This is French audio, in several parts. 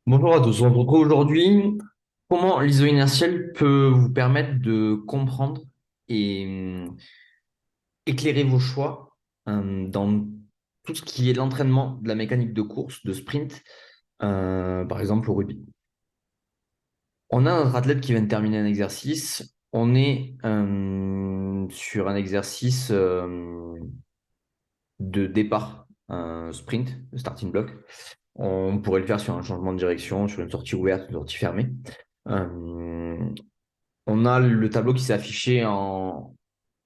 Bonjour à tous, on se retrouve aujourd'hui. Comment l'iso inertiel peut vous permettre de comprendre et éclairer vos choix dans tout ce qui est l'entraînement de la mécanique de course, de sprint, par exemple au rugby. On a notre athlète qui vient de terminer un exercice. On est sur un exercice de départ, un sprint, le starting block. On pourrait le faire sur un changement de direction, sur une sortie ouverte, une sortie fermée. Euh, On a le tableau qui s'est affiché en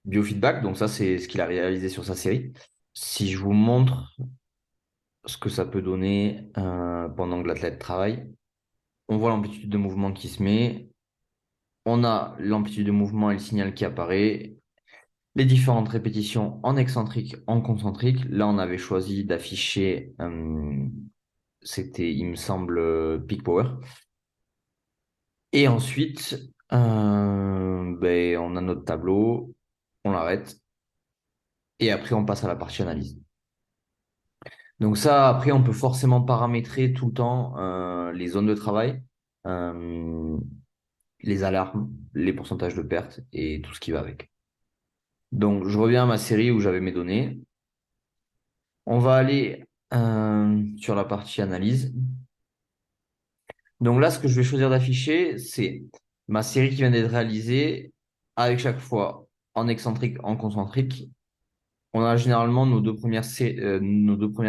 biofeedback, donc ça c'est ce qu'il a réalisé sur sa série. Si je vous montre ce que ça peut donner pendant que l'athlète travaille, on voit l'amplitude de mouvement qui se met, on a l'amplitude de mouvement et le signal qui apparaît, les différentes répétitions en excentrique, en concentrique. Là, on avait choisi d'afficher, c'était, il me semble, peak power. Et ensuite, on a notre tableau, on l'arrête. Et après, on passe à la partie analyse. Donc ça, après, on peut forcément paramétrer tout le temps les zones de travail, euh, les alarmes, les pourcentages de pertes et tout ce qui va avec. Donc, je reviens à ma série où j'avais mes données. On va aller sur la partie analyse. Donc là, ce que je vais choisir d'afficher, c'est ma série qui vient d'être réalisée avec chaque fois en excentrique, en concentrique. On a généralement nos deux premières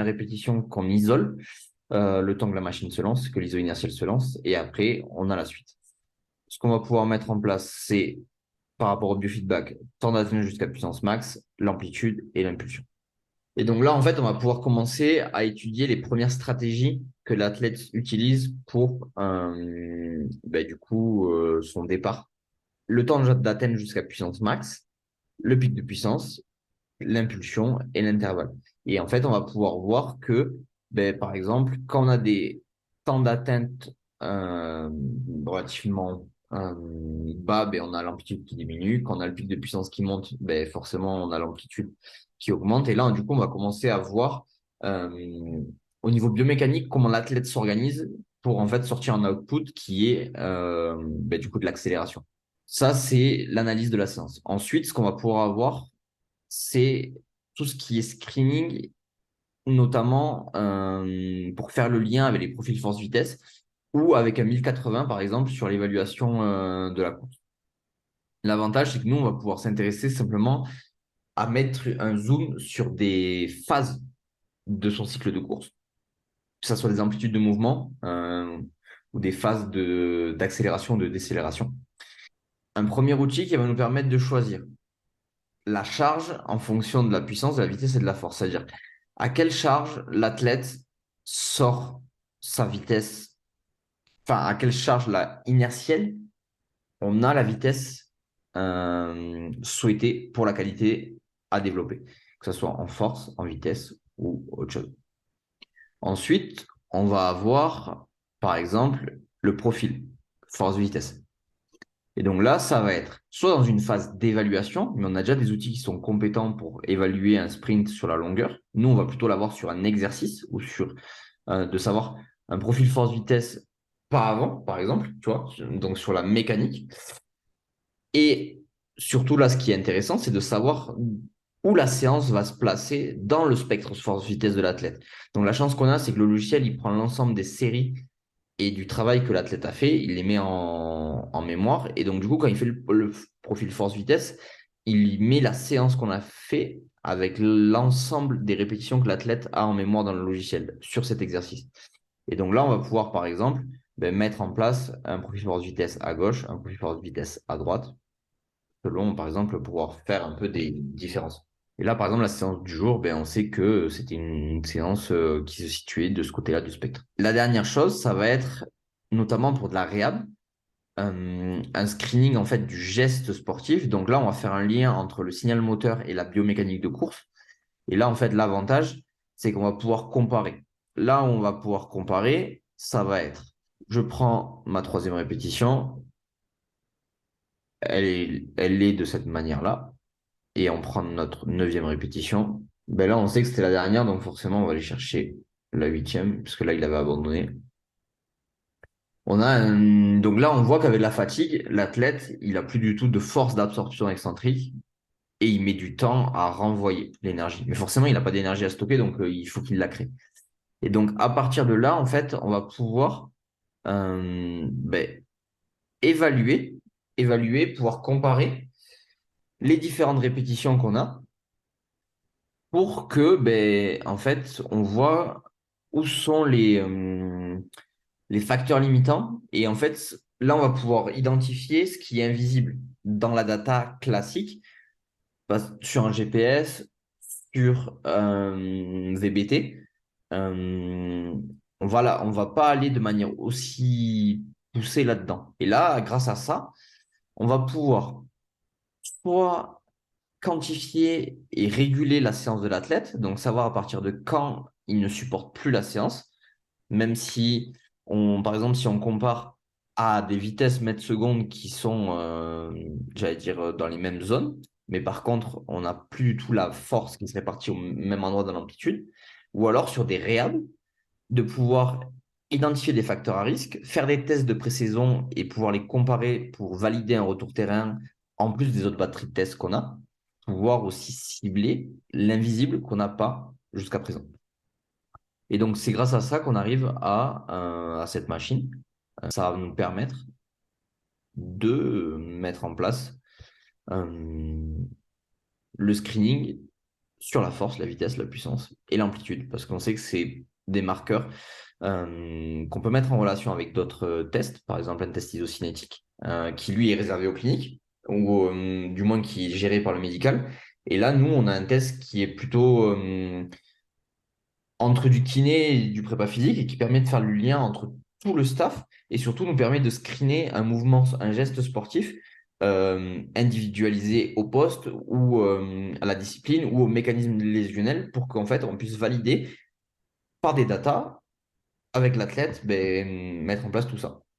répétitions qu'on isole. Le temps que la machine se lance, que l'iso inertiel se lance, et après, on a la suite. Ce qu'on va pouvoir mettre en place, c'est par rapport au biofeedback, temps d'atteindre jusqu'à puissance max, l'amplitude et l'impulsion. Et donc là, en fait, on va pouvoir commencer à étudier les premières stratégies que l'athlète utilise pour son départ. Le temps d'atteindre jusqu'à puissance max, le pic de puissance, l'impulsion et l'intervalle. Et en fait, on va pouvoir voir que, par exemple, quand on a des temps d'atteinte relativement bas, on a l'amplitude qui diminue. Quand on a le pic de puissance qui monte, forcément, on a l'amplitude qui augmente. Et là, du coup, on va commencer à voir au niveau biomécanique comment l'athlète s'organise pour en fait sortir un output qui est du coup de l'accélération. Ça, c'est l'analyse de la séance. Ensuite, ce qu'on va pouvoir avoir, c'est tout ce qui est screening, notamment pour faire le lien avec les profils force-vitesse ou avec un 1080 par exemple sur l'évaluation de la course. L'avantage, c'est que nous, on va pouvoir s'intéresser simplement à mettre un zoom sur des phases de son cycle de course, que ce soit des amplitudes de mouvement ou des phases d'accélération ou de décélération. Un premier outil qui va nous permettre de choisir la charge en fonction de la puissance, de la vitesse et de la force. C'est-à-dire à quelle charge l'athlète sort sa vitesse, enfin à quelle charge la inertielle on a la vitesse souhaitée pour la qualité à développer, que ce soit en force, en vitesse ou autre chose. Ensuite, on va avoir, par exemple, le profil force-vitesse. Et donc là, ça va être soit dans une phase d'évaluation, mais on a déjà des outils qui sont compétents pour évaluer un sprint sur la longueur. Nous, on va plutôt l'avoir sur un exercice ou sur de savoir un profil force-vitesse pas avant, par exemple, tu vois, donc sur la mécanique. Et surtout là, ce qui est intéressant, c'est de savoir où la séance va se placer dans le spectre force-vitesse de l'athlète. Donc la chance qu'on a, c'est que le logiciel, il prend l'ensemble des séries et du travail que l'athlète a fait, il les met en mémoire. Et donc, du coup, quand il fait le profil force-vitesse, il met la séance qu'on a fait avec l'ensemble des répétitions que l'athlète a en mémoire dans le logiciel sur cet exercice. Et donc là, on va pouvoir, par exemple, mettre en place un profil force-vitesse à gauche, un profil force-vitesse à droite, selon, par exemple, pouvoir faire un peu des différences. Et là, par exemple, la séance du jour, on sait que c'était une séance qui se situait de ce côté-là du spectre. La dernière chose, ça va être notamment pour de la réhab, un screening en fait du geste sportif. Donc là, on va faire un lien entre le signal moteur et la biomécanique de course. Et là, en fait, l'avantage, c'est qu'on va pouvoir comparer. Là, on va pouvoir comparer, ça va être, je prends ma troisième répétition, elle est de cette manière-là et on prend notre neuvième répétition, là, on sait que c'était la dernière, donc forcément, on va aller chercher la huitième, puisque là, il avait abandonné. Donc là, on voit qu'avec la fatigue, l'athlète, il a plus du tout de force d'absorption excentrique et il met du temps à renvoyer l'énergie. Mais forcément, il n'a pas d'énergie à stocker, donc il faut qu'il la crée. Et donc, à partir de là, en fait, on va pouvoir ben, évaluer, pouvoir comparer les différentes répétitions qu'on a pour que, ben, en fait, on voit où sont les facteurs limitants. Et en fait, là, on va pouvoir identifier ce qui est invisible dans la data classique, sur un GPS, sur un VBT. Euh, on va pas aller de manière aussi poussée là-dedans. Et là, grâce à ça, on va pouvoir soit quantifier et réguler la séance de l'athlète, donc savoir à partir de quand il ne supporte plus la séance, même si par exemple, si on compare à des vitesses mètres secondes qui sont, j'allais dire, dans les mêmes zones, mais par contre, on n'a plus du tout la force qui se répartit au même endroit dans l'amplitude, ou alors sur des réhab, de pouvoir identifier des facteurs à risque, faire des tests de pré-saison et pouvoir les comparer pour valider un retour terrain, en plus des autres batteries de tests qu'on a, pouvoir aussi cibler l'invisible qu'on n'a pas jusqu'à présent. Et donc, c'est grâce à ça qu'on arrive à cette machine. Ça va nous permettre de mettre en place euh, le screening sur la force, la vitesse, la puissance et l'amplitude, parce qu'on sait que c'est des marqueurs qu'on peut mettre en relation avec d'autres tests, par exemple un test isocinétique, qui lui est réservé aux cliniques, ou du moins qui est géré par le médical. Et là, nous, on a un test qui est plutôt entre du kiné et du prépa physique et qui permet de faire le lien entre tout le staff et surtout nous permet de screener un mouvement, un geste sportif individualisé au poste ou à la discipline ou au mécanisme lésionnel pour qu'en fait on puisse valider par des datas avec l'athlète, ben, mettre en place tout ça.